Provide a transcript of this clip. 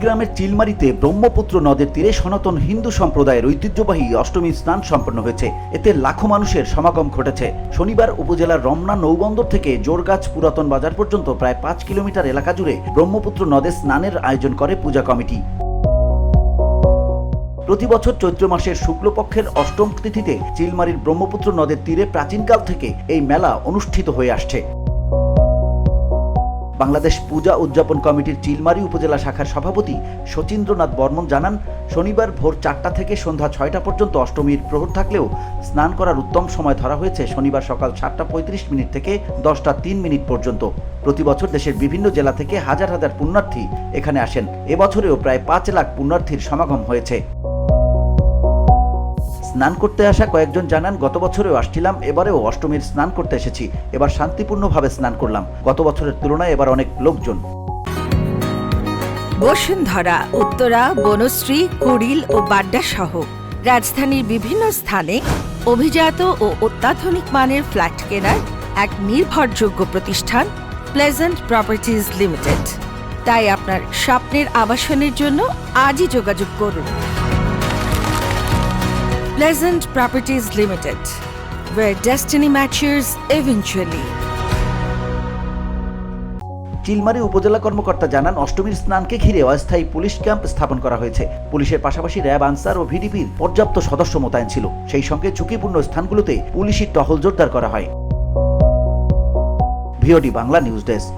কুড়িগ্রামের চিলমারিতে ব্রহ্মপুত্র নদের তীরে সনাতন হিন্দু সম্প্রদায়ের ঐতিহ্যবাহী অষ্টমী স্নান সম্পন্ন হয়েছে। এতে লাখো মানুষের সমাগম ঘটেছে। শনিবার উপজেলার রমনা নৌবন্দর থেকে জোরগাছ পুরাতন বাজার পর্যন্ত প্রায় 5 কিলোমিটার এলাকা জুড়ে ব্রহ্মপুত্র নদে স্নানের আয়োজন করে পূজা কমিটি। প্রতি বছর চৈত্র মাসের শুক্লপক্ষের অষ্টম তিথিতে চিলমারির ব্রহ্মপুত্র নদের তীরে প্রাচীনকাল থেকে এই মেলা অনুষ্ঠিত হয়ে আসছে। বাংলাদেশ পূজা উদযাপন কমিটির চিলমারি উপজেলা শাখার সভাপতি শচীন্দ্রনাথ বর্মন জানান, শনিবার ভোর 4টা থেকে সন্ধ্যা 6টা পর্যন্ত অষ্টমীর প্রহর থাকলেও স্নান করার উত্তম সময় ধরা হয়েছে শনিবার সকাল 7:35 থেকে 10:03 পর্যন্ত। প্রতি বছর দেশের বিভিন্ন জেলা থেকে হাজার হাজার পুণ্যার্থী এখানে আসেন। এবছরেও প্রায় 5 লাখ পুণ্যার্থীর সমাগম হয়েছে। স্নান করতে আসা কয়েকজন জানান, গত বছরেও আসছিলাম, এবারেও অষ্টমীর স্নান করতে এসেছি। এবার শান্তিপূর্ণভাবে স্নান করলাম। গত বছরের তুলনায় এবার অনেক লোকজন। বসুন্ধরা, উত্তরা, বনশ্রী, কুড়িল ও বাড্ডা সহ রাজধানীর বিভিন্ন স্থানে অভিজাত ও অত্যাধুনিক মানের ফ্ল্যাট কেনার এক নির্ভরযোগ্য প্রতিষ্ঠান প্লেজেন্ট প্রপার্টিজ লিমিটেড। তাই আপনার স্বপ্নের আবাসনের জন্য আজই যোগাযোগ করুন। Pleasant Properties Limited, where destiny matches eventually. Chilmari উপজেলা কর্মকর্তা জানান, অষ্টমীর স্নানকে ঘিরে অস্থায়ী পুলিশ ক্যাম্প স্থাপন করা হয়েছে। পুলিশের পাশাপাশি র্যাব, আনসার ও ভিডিপির পর্যাপ্ত সদস্য মোতায়েন ছিল। সেই সঙ্গে ঝুঁকিপূর্ণ স্থানগুলোতে পুলিশি টহল জোরদার করা হয়। VOD Bangla news desk.